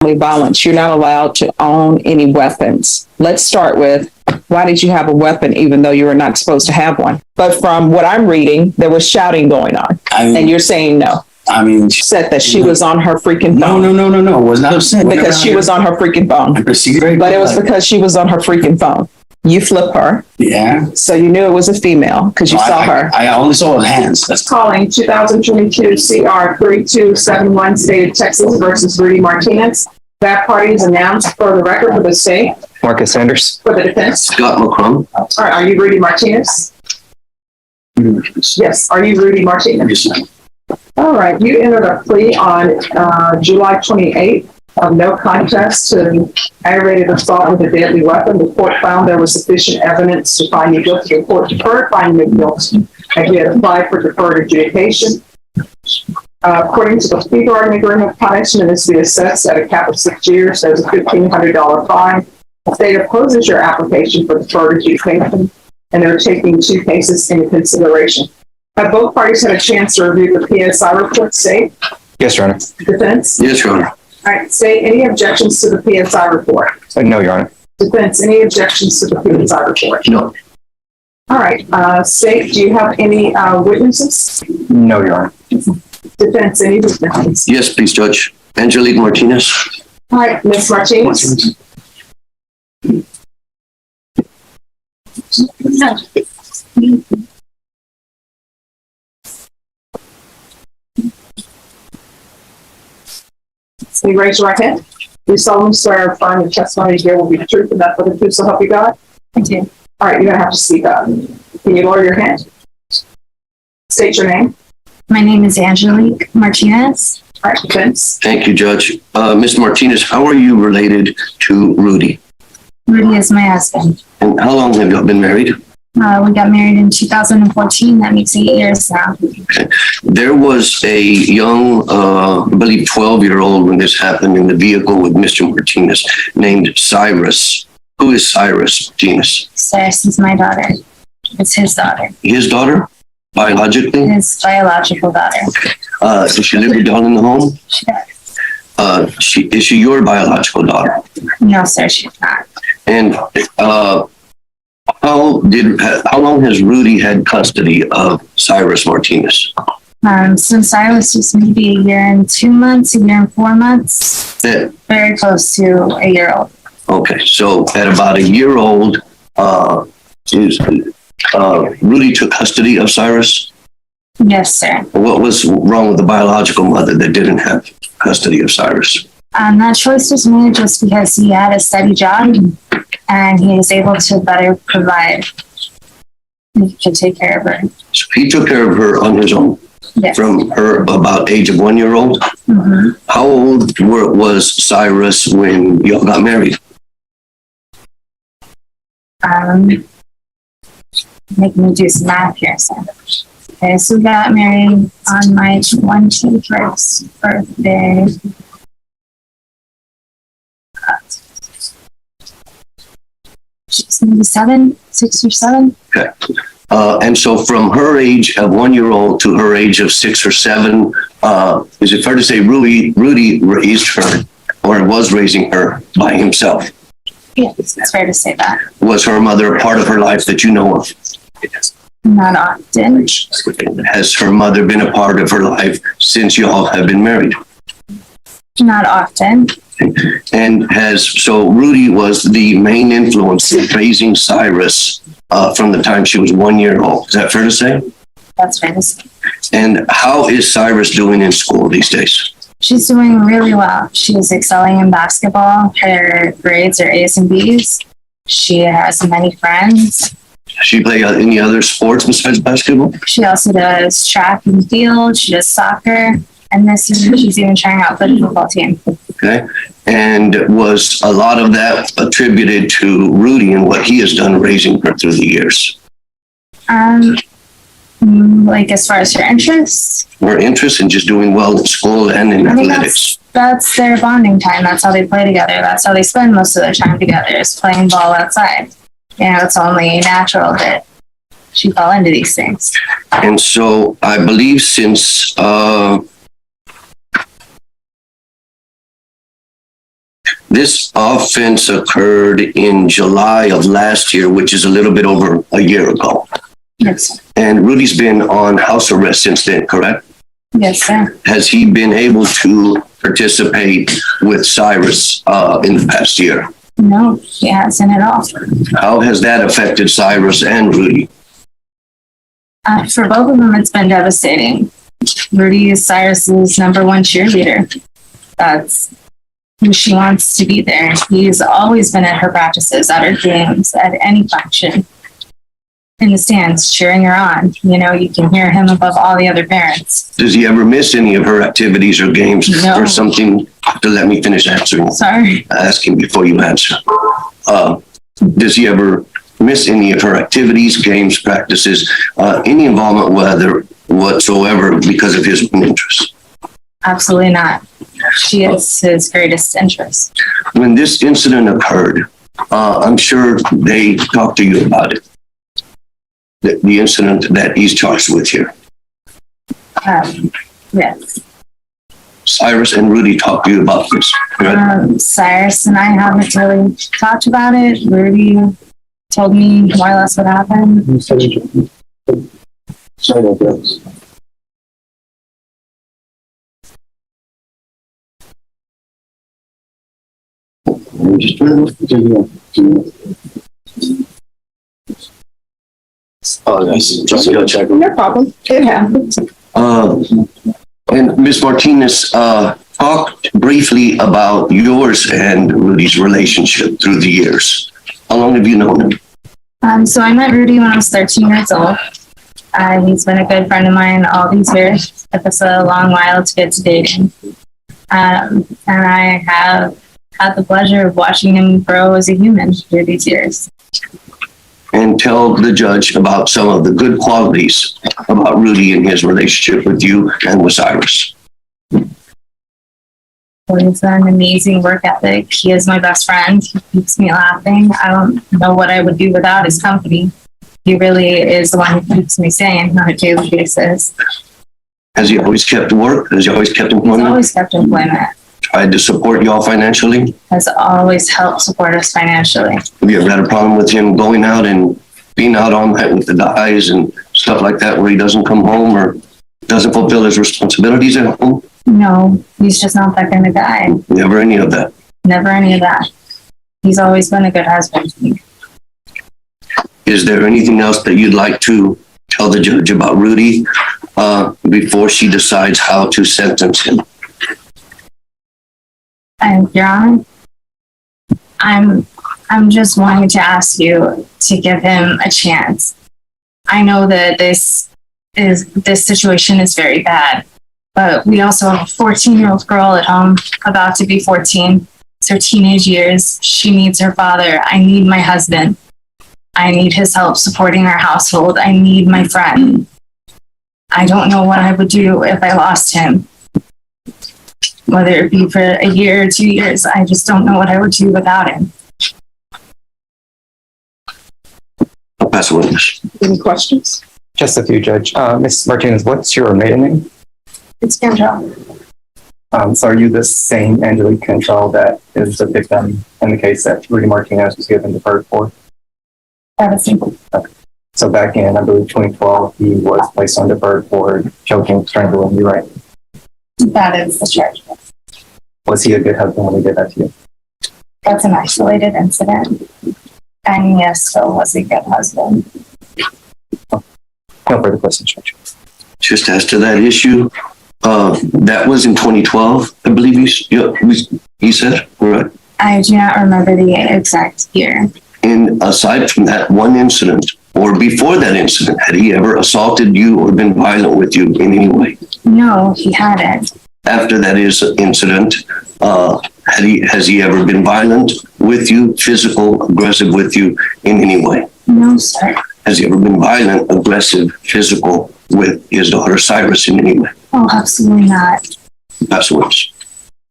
violence. You're not allowed to own any weapons. Let's start with, why did you have a weapon even though you were not supposed to have one? But from what I'm reading, there was shouting going on. And you're saying no. I mean, She said that she was on her freaking phone. No. Was not upset. Because she was on her freaking phone. But it was because she was on her freaking phone. You flip her. Yeah. So you knew it was a female because you saw her. I only saw her hands. That's calling 2022 CR 3271 State of Texas versus Rudy Martinez. That party is announced for the record for the state. Marcus Sanders. For the defense. Scott McCrum. All right, are you Rudy Martinez? Yes. Are you Rudy Martinez? Yes, ma'am. All right. You entered a plea on July 28th of no contest to aggravated assault with a deadly weapon. The court found there was sufficient evidence to find you guilty. The court deferred finding you guilty, and you had applied for deferred adjudication. According to the plea bargaining agreement, punishment is to be assessed at a cap of 6 years. There's a $1,500 fine. The state opposes your application for deferred adjudication, and they're taking 2 cases into consideration. Have both parties had a chance to review the PSI report, state? Yes, Your Honor. Defense? Yes, Your Honor. All right, state, any objections to the PSI report? No, Your Honor. Defense, any objections to the PSI report? No. All right, state, do you have any witnesses? No, Your Honor. Defense, any witnesses? Yes, please, Judge. Angelique Martinez. All right, Ms. Martinez. Can you raise your right hand? You solemnly swear or affirm the testimony you give will be the truth and nothing but the truth, so help you God? I do. All right, you're going to have to speak up. Can you lower your hand? State your name. My name is Angelique Martinez. All right, defense. Thank you, Judge. Ms. Martinez, how are you related to Rudy? Rudy is my husband. And how long have you been married? We got married in 2014. That makes 8 years now. Okay. There was a young, I believe 12-year-old when this happened in the vehicle with Mr. Martinez named Cyrus. Who is Cyrus Martinez? Cyrus is my daughter. It's his daughter. His daughter? Biologically? His biological daughter. Does she live with y'all in the home? She does. Is she your biological daughter? No, sir, she's not. And how long has Rudy had custody of Cyrus Martinez? Since Cyrus was maybe a year and 2 months, a year and 4 months. Yeah. Very close to a year old. Okay, so at about a year old, Rudy took custody of Cyrus? Yes, sir. What was wrong with the biological mother that didn't have custody of Cyrus? That choice was made just because he had a steady job and he was able to better provide. He could take care of her. So he took care of her on his own? Yes. From her about age of 1 year old? Mm-hmm. How old was Cyrus when y'all got married? Make me do some math here, so. Okay, so we got married on my 21st birthday. She's maybe 6 or 7. Okay. And so from her age of 1 year old to her age of 6 or 7, is it fair to say Rudy raised her or was raising her by himself? Yes, it's fair to say that. Was her mother a part of her life that you know of? Not often. Has her mother been a part of her life since y'all have been married? Not often. And so Rudy was the main influence in raising Cyrus from the time she was 1 year old. Is that fair to say? That's fair to say. And how is Cyrus doing in school these days? She's doing really well. She's excelling in basketball. Her grades are A's and B's. She has many friends. Does she play any other sports besides basketball? She also does track and field. She does soccer. And this year she's even trying out for the football team. Okay. And was a lot of that attributed to Rudy and what he has done raising her through the years? Like as far as her interests? Her interests in just doing well in school and in athletics. That's their bonding time. That's how they play together. That's how they spend most of their time together, is playing ball outside. You know, it's only natural that she fell into these things. And so I believe since This offense occurred in July of last year, which is a little bit over a year ago. Yes. And Rudy's been on house arrest since then, correct? Yes, sir. Has he been able to participate with Cyrus in the past year? No, he hasn't at all. How has that affected Cyrus and Rudy? For both of them, it's been devastating. Rudy is Cyrus's number one cheerleader. That's who she wants to be there. He's always been at her practices, at her games, at any function, in the stands, cheering her on. You know, you can hear him above all the other parents. Does he ever miss any of her activities or games? No. Or something to let me finish answering? Sorry. Asking before you answer. Does he ever miss any of her activities, games, practices, any involvement whatsoever because of his interest? Absolutely not. She is his greatest interest. When this incident occurred, I'm sure they talked to you about it. The incident that he's charged with here. Yes. Cyrus and Rudy talked to you about this. Right? Cyrus and I haven't really talked about it. Rudy told me more or less what happened. Oh, that's just go check. No problem. It happens. And Ms. Martinez, talked briefly about yours and Rudy's relationship through the years. How long have you known him? So I met Rudy when I was 13 years old. He's been a good friend of mine all these years. It took us a long while to get to dating. And I have had the pleasure of watching him grow as a human through these years. And tell the judge about some of the good qualities about Rudy and his relationship with you and with Cyrus. He's an amazing work ethic. He is my best friend. He keeps me laughing. I don't know what I would do without his company. He really is the one who keeps me sane on a daily basis. Has he always kept work? Has he always kept employment? He's always kept employment. Tried to support y'all financially? Has always helped support us financially. Have you ever had a problem with him going out and being out all night with the guys and stuff like that where he doesn't come home or doesn't fulfill his responsibilities at home? No, he's just not that kind of guy. Never any of that. Never any of that. He's always been a good husband to me. Is there anything else that you'd like to tell the judge about Rudy before she decides how to sentence him? And Your Honor, I'm just wanting to ask you to give him a chance. I know that this situation is very bad, but we also have a 14-year-old girl at home about to be 14. It's her teenage years. She needs her father. I need my husband. I need his help supporting our household. I need my friend. I don't know what I would do if I lost him. Whether it be for a year or 2 years, I just don't know what I would do without him. I'll pass the witness. Any questions? Just a few, Judge. Ms. Martinez, what's your maiden name? It's Kendra. So are you the same Angelique Cantrell that is the victim in the case that Rudy Martinez was given deferred for? That is simple. So back in, I believe, 2012, he was placed on deferred for choking, strangling you, right? That is the charge. Was he a good husband when he did that to you? That's an isolated incident. And yes, Phil was a good husband. No further questions, Judge. Just as to that issue, that was in 2012, I believe he said, right? I do not remember the exact year. And aside from that one incident, or before that incident, had he ever assaulted you or been violent with you in any way? No, he hadn't. After that incident, has he ever been violent with you, physical, aggressive with you in any way? No, sir. Has he ever been violent, aggressive, physical with his daughter Cyrus in any way? Oh, absolutely not. That's worse.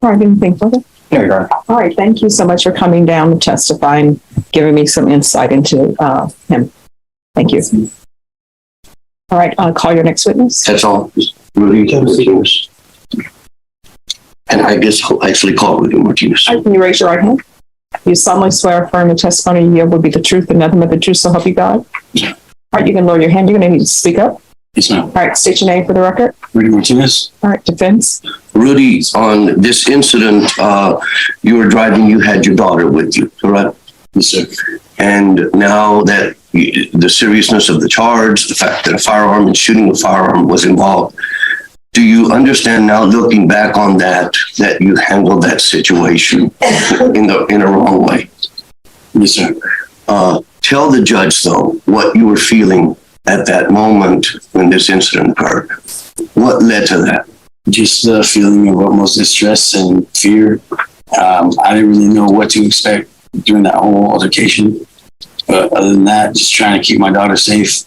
All right, anything further? No, Your Honor. All right, thank you so much for coming down and testifying, giving me some insight into him. Thank you. All right, I'll call your next witness. That's all. Rudy, And I guess I'll actually call Rudy Martinez. Can you raise your right hand? You solemnly swear affirm the testimony you give will be the truth and nothing but the truth, so help you God? Yeah. All right, you can lower your hand. You're going to need to speak up. Yes, ma'am. All right, state your name for the record. Rudy Martinez. All right, defense. Rudy, on this incident, you were driving, you had your daughter with you, correct? Yes, sir. And now that the seriousness of the charge, the fact that a firearm and shooting a firearm was involved, do you understand now, looking back on that you handled that situation in a wrong way? Yes, sir. Tell the judge, though, what you were feeling at that moment when this incident occurred. What led to that? Just the feeling of utmost distress and fear. I didn't really know what to expect during that whole altercation. But other than that, just trying to keep my daughter safe.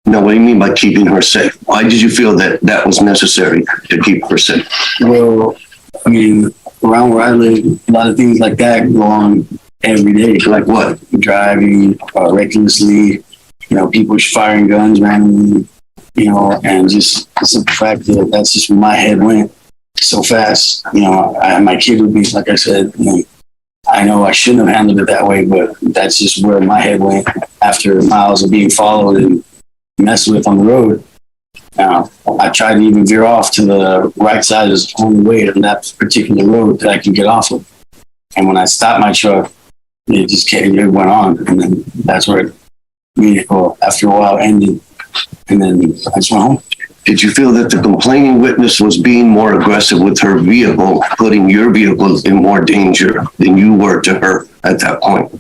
No, what do you mean by keeping her safe? Why did you feel that was necessary to keep her safe? Well, I mean, around where I live, a lot of things like that go on every day. Like what? Driving recklessly, people firing guns randomly, and just the simple fact that that's just where my head went so fast. My kid would be, like I said, I know I shouldn't have handled it that way, but that's just where my head went after miles of being followed and messed with on the road. I tried to even veer off to the right side as the only way on that particular road that I could get off of. And when I stopped my truck, it went on. And then that's where the vehicle, after a while, ended. And then I just went home. Did you feel that the complaining witness was being more aggressive with her vehicle, putting your vehicle in more danger than you were to her at that point?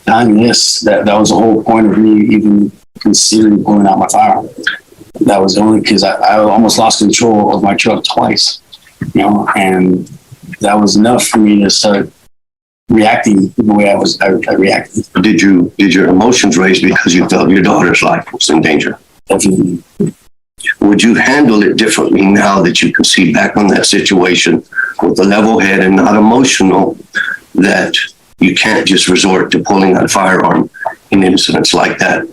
Yes, that was the whole point of me even considering pulling out my firearm. That was only because I almost lost control of my truck twice, and that was enough for me to start reacting the way I reacted. Did your emotions raise because you felt your daughter's life was in danger? Definitely. Would you handle it differently now that you can see back on that situation with a level head and not emotional, that you can't just resort to pulling out a firearm in incidents like that,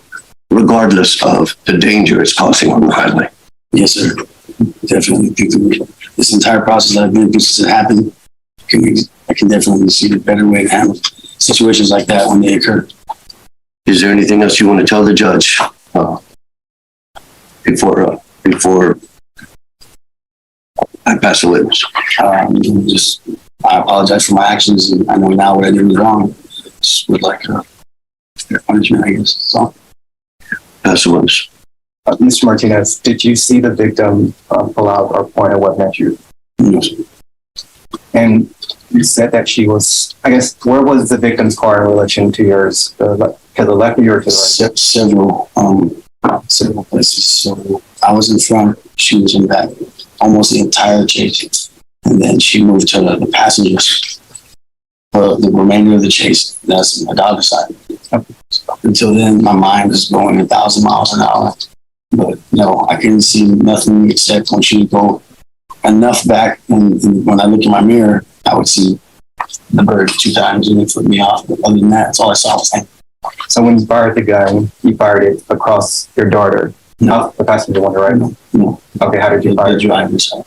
regardless of the danger it's causing on the highway? Yes, sir. Definitely think that this entire process I've been through since it happened, I can definitely see a better way to handle situations like that when they occur. Is there anything else you want to tell the judge before I pass the witness? I apologize for my actions, and I know now what I did was wrong. Just would like fair punishment, I guess. So, Pass the witness. Mr. Martinez, did you see the victim pull out or point a weapon at you? yes. And you said that she was, I guess, where was the victim's car in relation to yours? To the left of you or to the right? Several places. So I was in front, she was in back, almost the entire chase. And then she moved to the passengers for the remainder of the chase. That's my daughter's side. Up until then, my mind was going 1,000 miles an hour. But no, I couldn't see nothing except when she would go enough back. And when I look in my mirror, I would see the bird 2 times and it flipped me off. But other than that, that's all I saw was him. So when you fired the gun, you fired it across your daughter, not the passenger one, right? No. Okay, how did you fire The it? driver's side.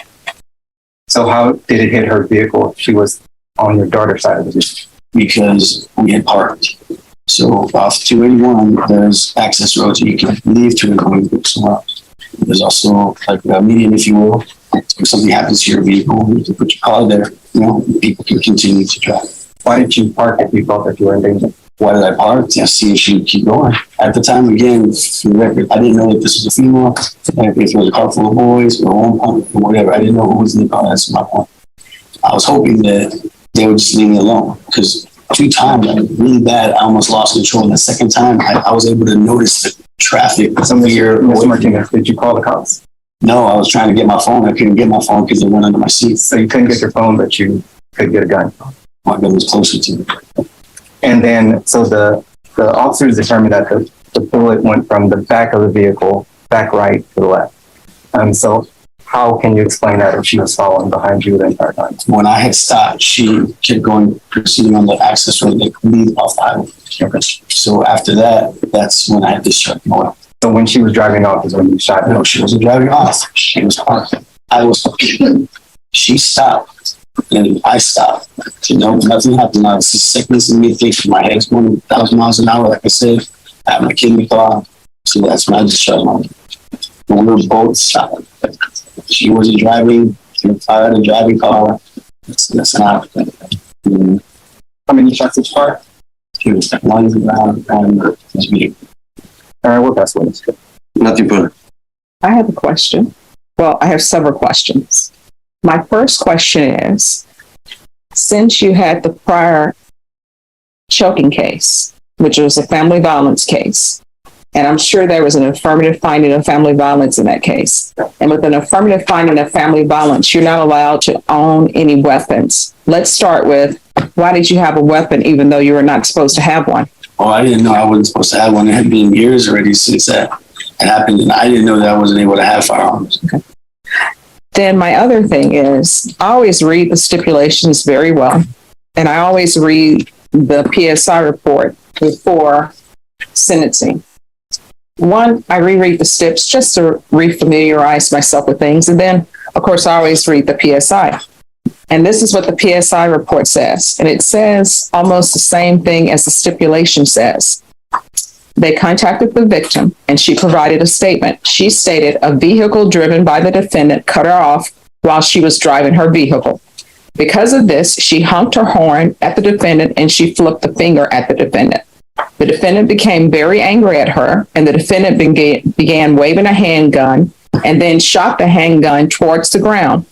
So how did it hit her vehicle if she was on your daughter's side of the vehicle? Because we had parked. So off 281, there's access roads that you can leave to and go somewhere else. There's also like a median, if you will. If something happens to your vehicle, you can put your car there. People can continue to drive. Why did you park if you felt that you were in danger? Why did I park? To see if she would keep going. At the time, again, for the record, I didn't know if this was a female, if it was a car full of boys or one pump or whatever. I didn't know who was in the car. That's my point. I was hoping that they would just leave me alone because 2 times, really bad, I almost lost control. And the second time, I was able to notice the traffic. Mr. Martinez, did you call the cops? No, I was trying to get my phone. I couldn't get my phone because it went under my seat. So you couldn't get your phone, but you could get a gun. My gun was closer to me. And then, so the officers determined that the bullet went from the back of the vehicle, back right to the left. So how can you explain that if she was following behind you the entire time? When I had stopped, she kept proceeding on the access road that could lead off the highway. Okay. So after that, that's when I had discharged my weapon. So when she was driving off is when you shot her? No, she wasn't driving off. She was parked. I was She stopped, and I stopped. You know, nothing happened. I was just sickness in me, thinking my head's going 1,000 miles an hour. Like I said, I have my kid in the car. So that's when I just shut my when we were both stopped. She wasn't driving. If I had a driving car, that's not. How many shots did you fire? She was one around and just me. All right, we'll pass witness. Nothing further. I have a question. Well, I have several questions. My first question is, since you had the prior choking case, which was a family violence case, and I'm sure there was an affirmative finding of family violence in that case. And with an affirmative finding of family violence, you're not allowed to own any weapons. Let's start with, why did you have a weapon even though you were not supposed to have one? Oh, I didn't know I wasn't supposed to have one. It had been years already since that happened, and I didn't know that I wasn't able to have firearms. Okay. Then my other thing is, I always read the stipulations very well, and I always read the PSI report before sentencing. One, I reread the stips just to refamiliarize myself with things, and then, of course, I always read the PSI. And this is what the PSI report says, and it says almost the same thing as the stipulation says. They contacted the victim, and she provided a statement. She stated a vehicle driven by the defendant cut her off while she was driving her vehicle. Because of this, she honked her horn at the defendant, and she flipped the finger at the defendant. The defendant became very angry at her, and the defendant began waving a handgun and then shot the handgun towards the ground.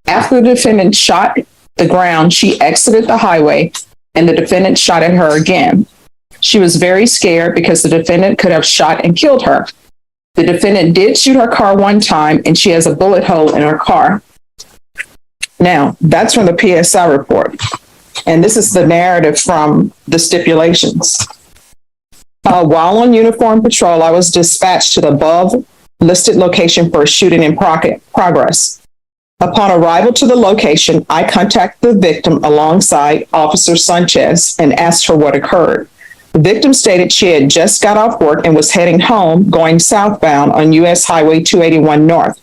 After the defendant shot the ground, she exited the highway, and the defendant shot at her again. She was very scared because the defendant could have shot and killed her. The defendant did shoot her car one time, and she has a bullet hole in her car. Now, that's from the PSI report. And this is the narrative from the stipulations. While on uniform patrol, I was dispatched to the above listed location for a shooting in progress. Upon arrival to the location, I contacted the victim alongside Officer Sanchez and asked her what occurred. The victim stated she had just got off work and was heading home going southbound on US Highway 281 North.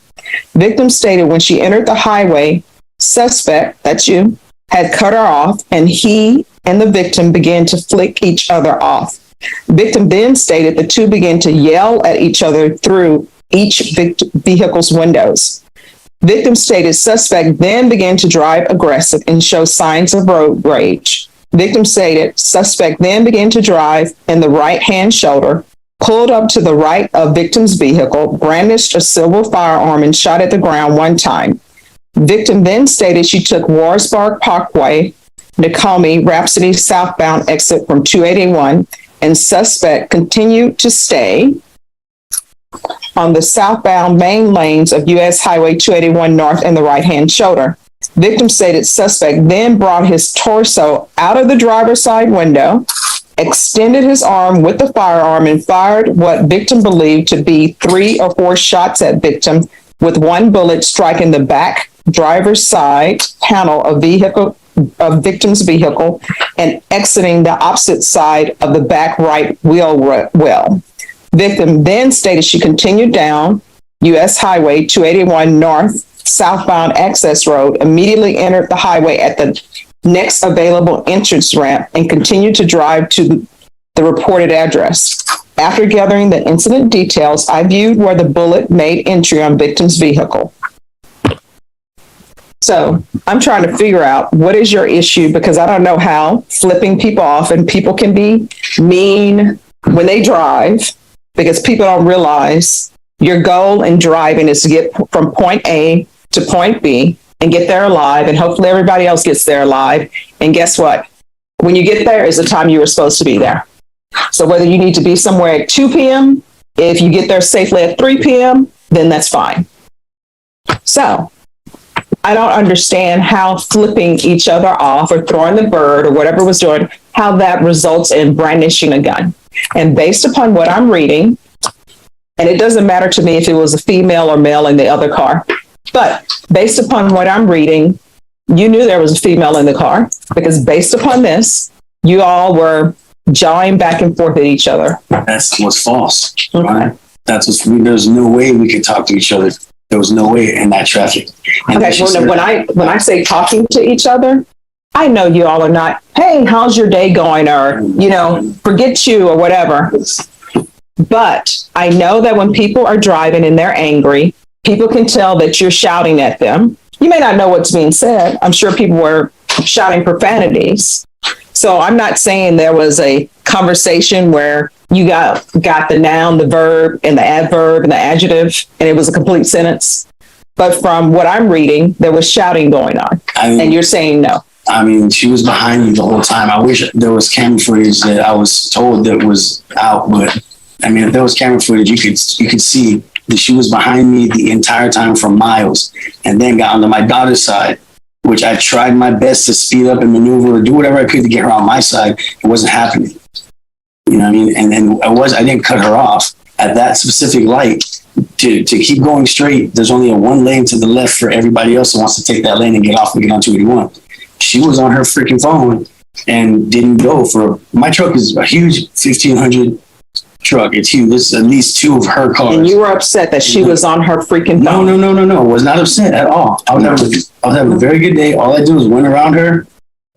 Victim stated when she entered the highway, suspect, that's you, had cut her off, and he and the victim began to flick each other off. Victim then stated the two began to yell at each other through each vehicle's windows. Victim stated suspect then began to drive aggressive and show signs of road rage. Victim stated suspect then began to drive in the right-hand shoulder, pulled up to the right of victim's vehicle, brandished a silver firearm, and shot at the ground one time. Victim then stated she took Warsburg Parkway, Nakomi, Rhapsody southbound exit from 281, and suspect continued to stay on the southbound main lanes of US Highway 281 North in the right-hand shoulder. Victim stated suspect then brought his torso out of the driver's side window, extended his arm with the firearm, and fired what victim believed to be 3 or 4 shots at victim, with one bullet striking the back driver's side panel of victim's vehicle and exiting the opposite side of the back right wheel well. Victim then stated she continued down US Highway 281 North southbound access road, immediately entered the highway at the next available entrance ramp, and continued to drive to the reported address. After gathering the incident details, I viewed where the bullet made entry on victim's vehicle. So I'm trying to figure out what is your issue, because I don't know how flipping people off, and people can be mean when they drive, because people don't realize your goal in driving is to get from point A to point B and get there alive, and hopefully everybody else gets there alive. And guess what? When you get there is the time you were supposed to be there. So whether you need to be somewhere at 2 p.m., if you get there safely at 3 p.m., then that's fine. So I don't understand how flipping each other off or throwing the bird or whatever was doing, how that results in brandishing a gun. And based upon what I'm reading, and it doesn't matter to me if it was a female or male in the other car, but based upon what I'm reading, you knew there was a female in the car, because based upon this, you all were jawing back and forth at each other. That's what's false. Okay. Right? That's what's, there's no way we could talk to each other. There was no way in that traffic. And Okay, she said, when I say talking to each other, I know you all are not, hey, how's your day going? Or, forget you or whatever. But I know that when people are driving and they're angry, people can tell that you're shouting at them. You may not know what's being said. I'm sure people were shouting profanities. So I'm not saying there was a conversation where you got the noun, the verb, and the adverb and the adjective, and it was a complete sentence. But from what I'm reading, there was shouting going on. And you're saying no. I mean, she was behind me the whole time. I wish there was camera footage that I was told that was out, but I mean, if there was camera footage, you could see that she was behind me the entire time for miles, and then got onto my daughter's side, which I tried my best to speed up and maneuver or do whatever I could to get her on my side. It wasn't happening. You know what I mean? And then I didn't cut her off at that specific light to keep going straight. There's only a one lane to the left for everybody else who wants to take that lane and get off and get on 281. She was on her freaking phone and didn't go for, my truck is a huge 1500 truck. It's huge. This is at least two of her cars. And you were upset that she was on her freaking phone. No. Was not upset at all. I was having a very good day. All I did was went around her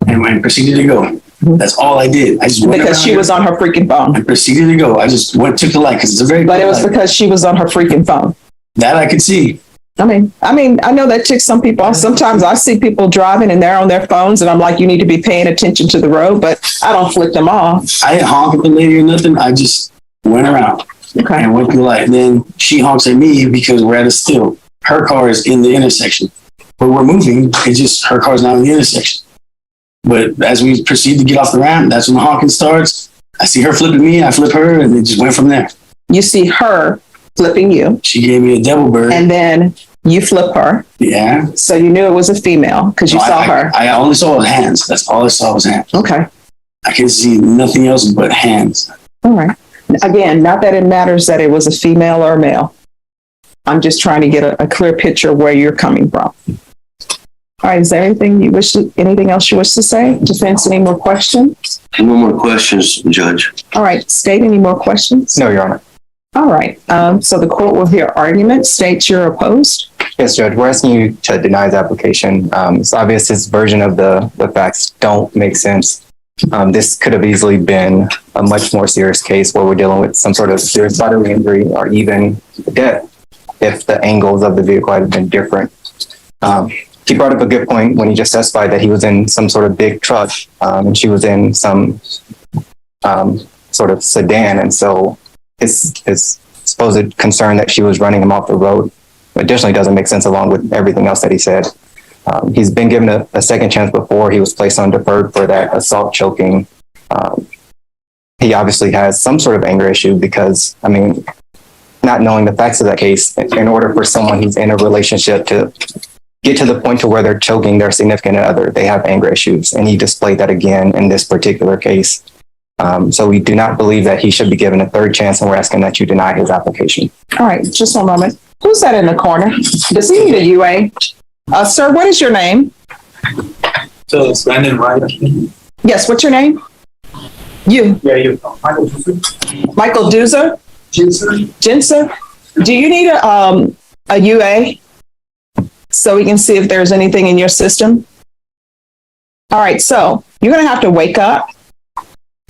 and proceeded to go. That's all I did. I just went because she was on her freaking phone. I proceeded to go. I just took the light because it's a very. But it was because she was on her freaking phone. That I could see. I mean, I know that ticks some people off. Sometimes I see people driving and they're on their phones, and I'm like, you need to be paying attention to the road. But I don't flick them off. I didn't honk at the lady or nothing. I just went around and went through the light. And then she honks at me because we're at a still. Her car is in the intersection, but we're moving. It's just her car's not in the intersection. But as we proceed to get off the ramp, that's when the honking starts. I see her flipping me, I flip her, and it just went from there. You see her flipping you. She gave me a devil bird. And then you flip her. Yeah. So you knew it was a female because you saw her. I only saw hands. That's all I saw was hands. Okay. I can see nothing else but hands. All right. Again, not that it matters that it was a female or a male. I'm just trying to get a clear picture of where you're coming from. All right, is there anything else you wish to say? Defense, any more questions? No more questions, Judge. All right, State, any more questions? No, Your Honor. All right, so the court will hear argument. State, you're opposed? Yes, Judge. We're asking you to deny the application. It's obvious his version of the facts don't make sense. This could have easily been a much more serious case where we're dealing with some sort of serious bodily injury or even death if the angles of the vehicle had been different. He brought up a good point when he just testified that he was in some sort of big truck and she was in some sort of sedan. And so his supposed concern that she was running him off the road additionally doesn't make sense along with everything else that he said. He's been given a second chance before. He was placed on deferred for that assault choking. He obviously has some sort of anger issue because, I mean, not knowing the facts of that case, in order for someone who's in a relationship to get to the point to where they're choking their significant other, they have anger issues. And he displayed that again in this particular case. So we do not believe that he should be given a third chance, and we're asking that you deny his application. All right, just one moment. Who's that in the corner? Does he need a UA? Sir, what is your name? So it's Brandon Wright. Yes, what's your name? You. Yeah, you. Michael Duzer? Jensen? Do you need a UA so we can see if there's anything in your system? All right, so you're going to have to wake up.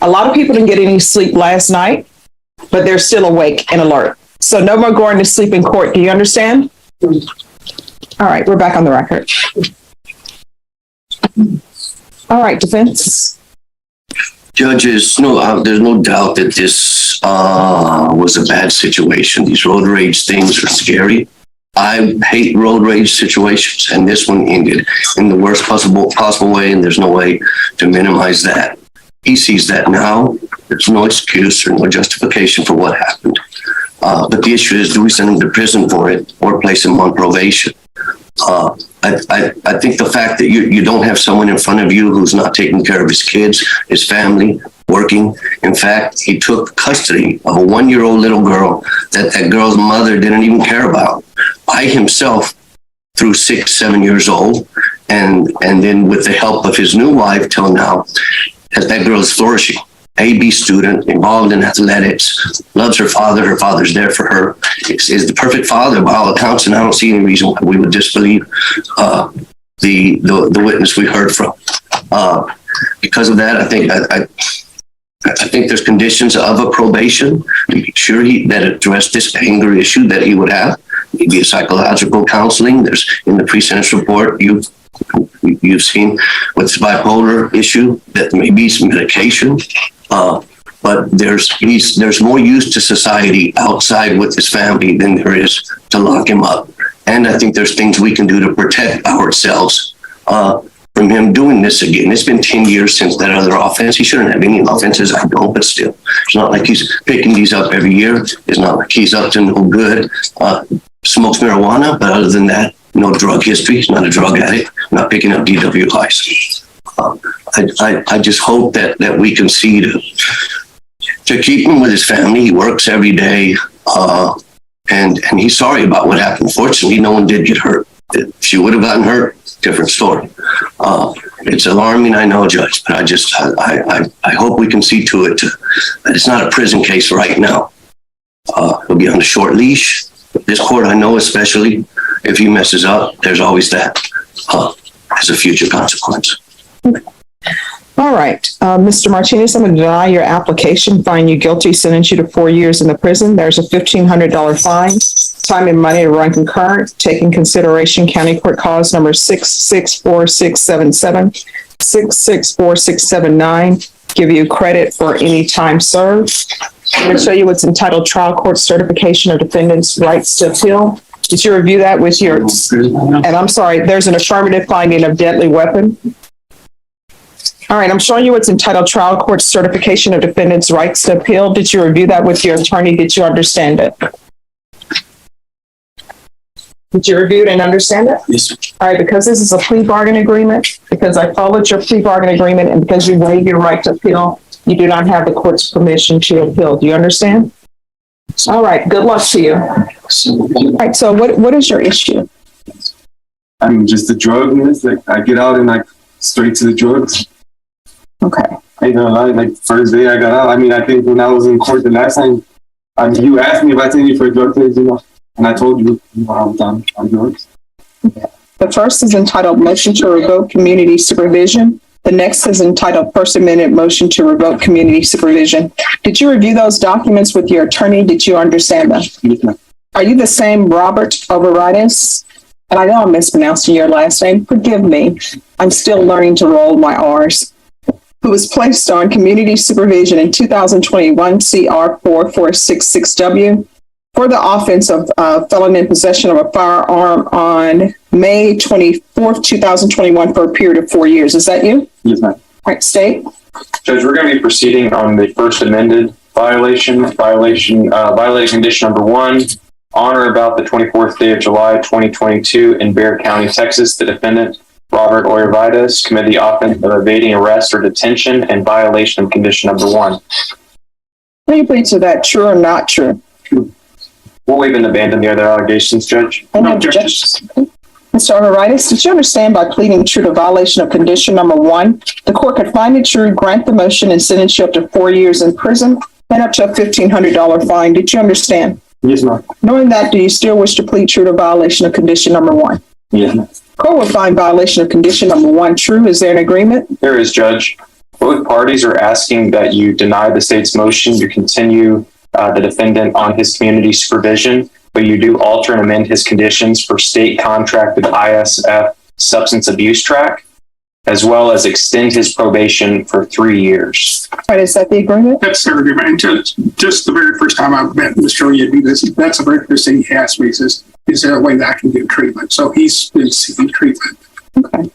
A lot of people didn't get any sleep last night, but they're still awake and alert. So no more going to sleep in court. Do you understand? All right, we're back on the record. All right, defense. Judges, there's no doubt that this was a bad situation. These road rage things are scary. I hate road rage situations, and this one ended in the worst possible way, and there's no way to minimize that. He sees that now. There's no excuse or no justification for what happened. But the issue is, do we send him to prison for it or place him on probation? I think the fact that you don't have someone in front of you who's not taking care of his kids, his family, working. In fact, he took custody of a 1-year-old little girl that girl's mother didn't even care about by himself through 6, 7 years old. And then with the help of his new wife till now, that girl is flourishing AB student, involved in athletics, loves her father. Her father's there for her. Is the perfect father by all accounts, and I don't see any reason why we would disbelieve the witness we heard from. Because of that, I think there's conditions of a probation to be sure that address this anger issue that he would have. Maybe a psychological counseling. There's in the pre-sentence report you've seen with this bipolar issue that there may be some medication. But there's more use to society outside with his family than there is to lock him up. And I think there's things we can do to protect ourselves from him doing this again. It's been 10 years since that other offense. He shouldn't have any offenses, I don't, but still. It's not like he's picking these up every year. It's not like he's up to no good. Smokes marijuana, but other than that, no drug history. He's not a drug addict, not picking up DWIs. I just hope that we can see to keep him with his family. He works every day, and he's sorry about what happened. Fortunately, no one did get hurt. If she would have gotten hurt, different story. It's alarming, I know, Judge, but I hope we can see to it that it's not a prison case right now. He'll be on a short leash. This court, I know, especially if he messes up, there's always that as a future consequence. All right, Mr. Martinez, I'm going to deny your application, find you guilty, sentence you to 4 years in the prison. There's a $1,500 fine, time and money to run concurrent, taking consideration county court cause number 664677, 664679, give you credit for any time served. I'm going to show you what's entitled Trial Court Certification of Defendant's Rights to Appeal. Did you review that with your, and I'm sorry, there's an affirmative finding of deadly weapon. All right, I'm showing you what's entitled Trial Court Certification of Defendant's Rights to Appeal. Did you review that with your attorney? Did you understand it? Did you review it and understand it? Yes, sir. All right, because this is a plea bargain agreement, because I followed your plea bargain agreement, and because you waive your right to appeal, you do not have the court's permission to appeal. Do you understand? All right, good luck to you. All right, so what is your issue? I'm just a drug miss. Like I get out and like straight to the drugs. Okay. I ain't gonna lie, like first day I got out. I mean, I think when I was in court the last time, you asked me if I take you for a drug test, and I told you, I'm done on drugs. The first is entitled Motion to Revoke Community Supervision. The next is entitled First Amendment Motion to Revoke Community Supervision. Did you review those documents with your attorney? Did you understand them? Yes, Are you the same Robert Overitis? And I know I'm mispronouncing your last name. Forgive me. I'm still learning to roll my R's. Who was placed on community supervision in 2021 CR 4466W for the offense of felon in possession of a firearm on May 24th, 2021 for a period of 4 years. Is that you? Yes, ma'am. All right, state. Judge, we're going to be proceeding on the first amended violating condition number 1, on or about the 24th day of July, 2022 in Bexar County, Texas. The defendant, Robert Oyervides, committed the offense of evading arrest or detention in violation of condition number 1. Will you plead to that, true or not true? We'll waive and abandon the other allegations, Judge. No objections. Mr. Overitis, did you understand by pleading true to violation of condition number 1, the court could find it true, grant the motion, and sentence you up to 4 years in prison and up to a $1,500 fine? Did you understand? Yes, ma'am. Knowing that, do you still wish to plead true to violation of condition number 1? Yes, ma'am. Court will find violation of condition number 1 true. Is there an agreement? There is, Judge. Both parties are asking that you deny the state's motion to continue the defendant on his community supervision, but you do alter and amend his conditions for state contracted ISF substance abuse track, as well as extend his probation for 3 years. All right, is that the agreement? That's the agreement. And just the very first time I met Mr. Oyervides, this, that's the very first thing he asked me, is there a way that I can get treatment? So he's been seeking treatment. Okay.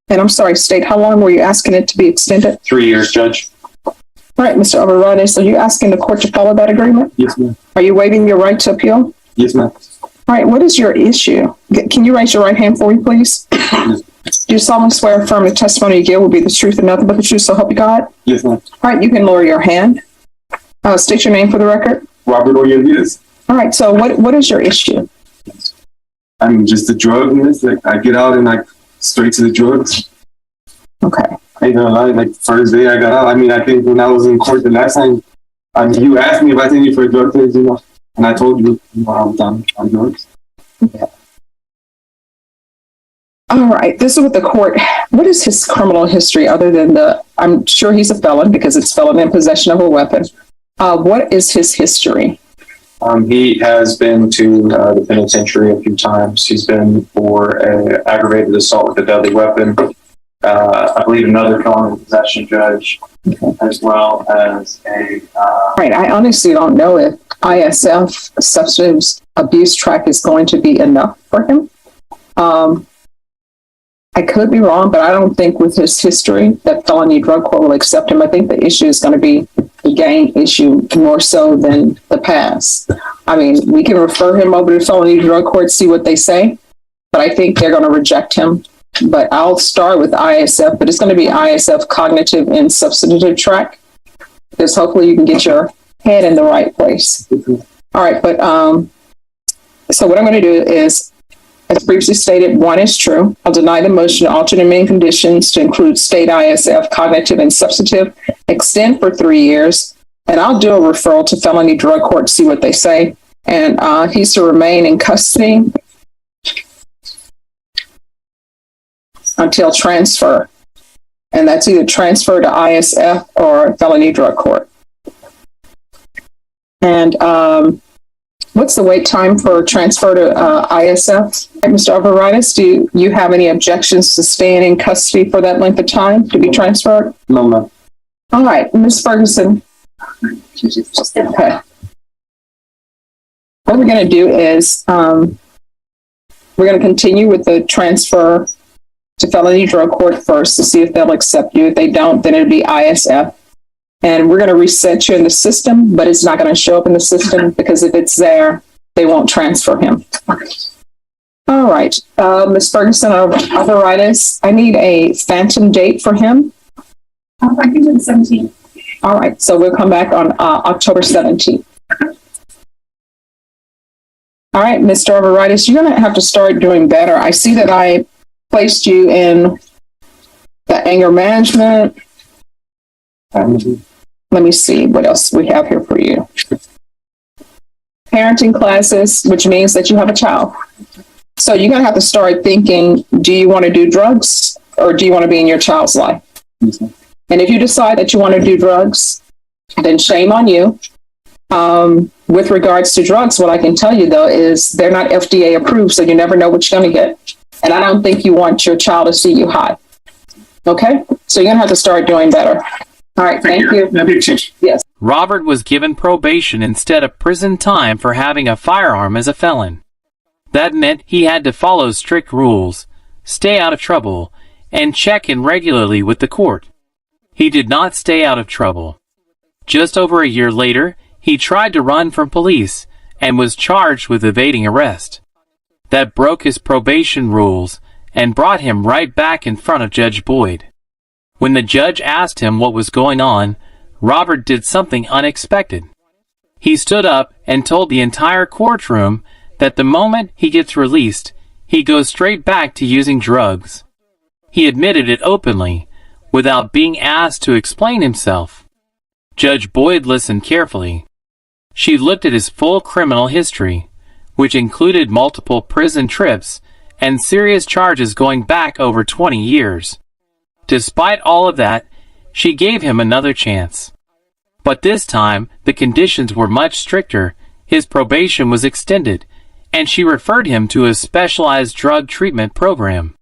And I'm sorry, state, how long were you asking it to be extended? 3 years, Judge. All right, Mr. Overitis, are you asking the court to follow that agreement? Yes, ma'am. Are you waiving your right to appeal? Yes, ma'am. All right, what is your issue? Can you raise your right hand for me, please? Do you solemnly swear and affirm the testimony you give will be the truth and nothing but the truth, so help you God? Yes, ma'am. All right, you can lower your hand. State your name for the record. Robert Oyervides. All right, so what is your issue? I'm just a drug miss. Like I get out and like straight to the drugs. Okay. ain't gonna lie, like first day I got out, I mean, I think when I was in court the last time, I mean, you asked me if I take you for a drug test, and I told you, I'm done on drugs. All right, this is with the court. What is his criminal history other than I'm sure he's a felon because it's felon in possession of a weapon. What is his history? He has been to the penitentiary a few times. He's been for an aggravated assault with a deadly weapon. I believe another felon in possession judge, as well as a... Right, I honestly don't know if ISF substance abuse track is going to be enough for him. I could be wrong, but I don't think with his history that felony drug court will accept him. I think the issue is going to be a gang issue more so than the past. I mean, we can refer him over to felony drug court, see what they say, but I think they're going to reject him. But I'll start with ISF, but it's going to be ISF cognitive and substantive track, because hopefully you can get your head in the right place. All right, but so what I'm going to do is, as previously stated, 1 is true. I'll deny the motion to alter the main conditions to include state ISF, cognitive and substantive, extend for 3 years, and I'll do a referral to felony drug court, see what they say. And he's to remain in custody until transfer. And that's either transfer to ISF or felony drug court. And what's the wait time for transfer to ISF? Mr. Alvarez, do you have any objections to staying in custody for that length of time to be transferred? No, ma'am. All right, Ms. Ferguson. Okay. What we're going to do is we're going to continue with the transfer to felony drug court first to see if they'll accept you. If they don't, then it'll be ISF. And we're going to reset you in the system, but it's not going to show up in the system because if it's there, they won't transfer him. All right. Ms. Ferguson of arthritis, I need a phantom date for him. I can do the 17th. All right. So we'll come back on October 17th. All right, Mr. Arveritis, you're going to have to start doing better. I see that I placed you in the anger management. Let me see what else we have here for you. Parenting classes, which means that you have a child. So you're going to have to start thinking, do you want to do drugs or do you want to be in your child's life? And if you decide that you want to do drugs, then shame on you. With regards to drugs, what I can tell you, though, is they're not FDA approved, so you never know what you're going to get. And I don't think you want your child to see you high. Okay? So you're going to have to start doing better. All right, thank you. Yes. Robert was given probation instead of prison time for having a firearm as a felon. That meant he had to follow strict rules, stay out of trouble, and check in regularly with the court. He did not stay out of trouble. Just over a year later, he tried to run from police and was charged with evading arrest. That broke his probation rules and brought him right back in front of Judge Boyd. When the judge asked him what was going on, Robert did something unexpected. He stood up and told the entire courtroom that the moment he gets released, he goes straight back to using drugs. He admitted it openly, without being asked to explain himself. Judge Boyd listened carefully. She looked at his full criminal history, which included multiple prison trips and serious charges going back over 20 years. Despite all of that, she gave him another chance. But this time, the conditions were much stricter, his probation was extended, and she referred him to a specialized drug treatment program.